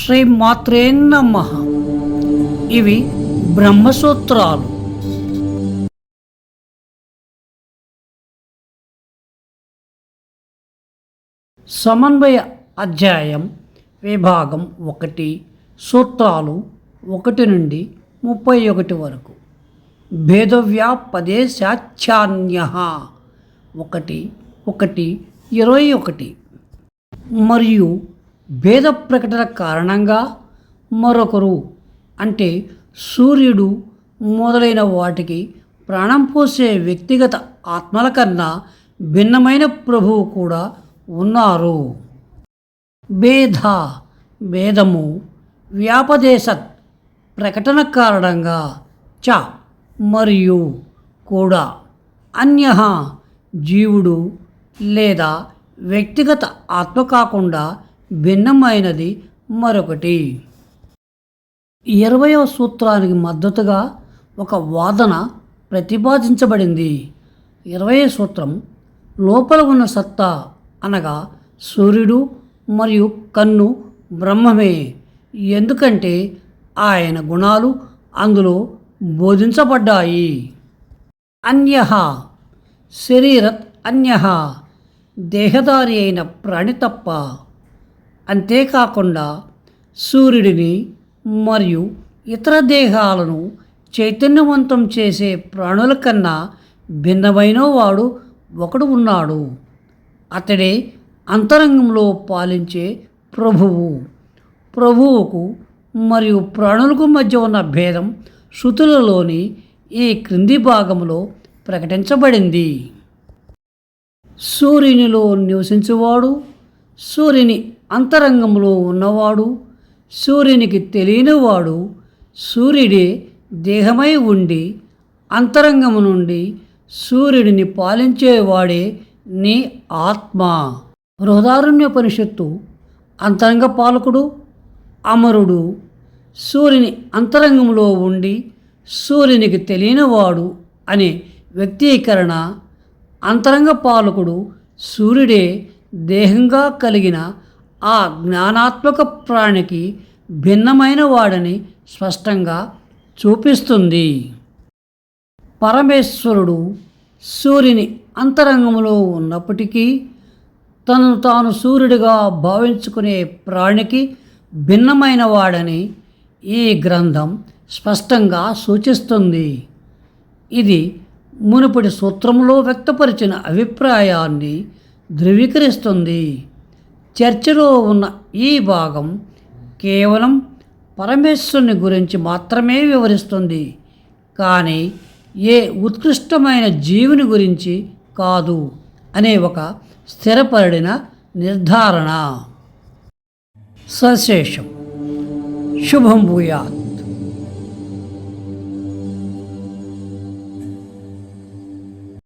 శ్రీ మాత్రే నమః. ఇవి బ్రహ్మసూత్రాలు. సమన్వయ అధ్యాయం విభాగం 1, సూత్రాలు 1 నుండి 31 వరకు. భేదవ్యాపదేశాచ్యాన్యః 1:1-21. మరియు భేద ప్రకటన కారణంగా మరొకరు అంటే సూర్యుడు మొదలైన వాటికి ప్రాణం పోసే వ్యక్తిగత ఆత్మల కన్నా భిన్నమైన ప్రభువు కూడా ఉన్నారు. భేదము వ్యాపదేశ ప్రకటన కారణంగా చ మరియు కూడా అన్యః జీవుడు లేదా వ్యక్తిగత ఆత్మ కాకుండా భిన్నమైనది మరొకటి. 20వ సూత్రానికి మద్దతుగా ఒక వాదన ప్రతిపాదించబడింది. 20వ సూత్రం లోపల ఉన్న సత్తా అనగా సూర్యుడు మరియు కన్ను బ్రహ్మమే, ఎందుకంటే ఆయన గుణాలు అందులో బోధించబడ్డాయి. అన్యః శరీరత్ అన్యః దేహధారి అయిన ప్రాణి తప్ప. అంతేకాకుండా సూర్యుడిని మరియు ఇతర దేహాలను చైతన్యవంతం చేసే ప్రాణుల కన్నా భిన్నమైన వాడు ఒకడు ఉన్నాడు. అతడే అంతరంగంలో పాలించే ప్రభువు. ప్రభువుకు మరియు ప్రాణులకు మధ్య ఉన్న భేదం శృతులలోని ఈ క్రింది భాగంలో ప్రకటించబడింది. సూర్యునిలో నివసించువాడు, సూర్యుని అంతరంగంలో ఉన్నవాడు, సూర్యునికి తెలియనివాడు, సూర్యుడే దేహమై ఉండి అంతరంగము నుండి సూర్యుడిని పాలించేవాడే నీ ఆత్మ. బృహదారణ్యోపనిషత్తు అంతరంగ పాలకుడు అమరుడు, సూర్యుని అంతరంగంలో ఉండి సూర్యునికి తెలియనివాడు అనే వ్యక్తీకరణ అంతరంగ పాలకుడు సూర్యుడే దేహంగా కలిగిన ఆ జ్ఞానాత్మక ప్రాణికి భిన్నమైన వాడని స్పష్టంగా చూపిస్తుంది. పరమేశ్వరుడు సూర్యుని అంతరంగంలో ఉన్నప్పటికీ తనను తాను సూర్యుడిగా భావించుకునే ప్రాణికి భిన్నమైన వాడని ఈ గ్రంథం స్పష్టంగా సూచిస్తుంది. ఇది మునుపటి సూత్రంలో వ్యక్తపరిచిన అభిప్రాయాన్ని ధృవీకరిస్తుంది. చర్చలో ఉన్న ఈ భాగం కేవలం పరమేశ్వరుని గురించి మాత్రమే వివరిస్తుంది, కానీ ఏ ఉత్కృష్టమైన జీవుని గురించి కాదు అనే ఒక స్థిరపడిన నిర్ధారణ. సశేషం. శుభం భూయాత్.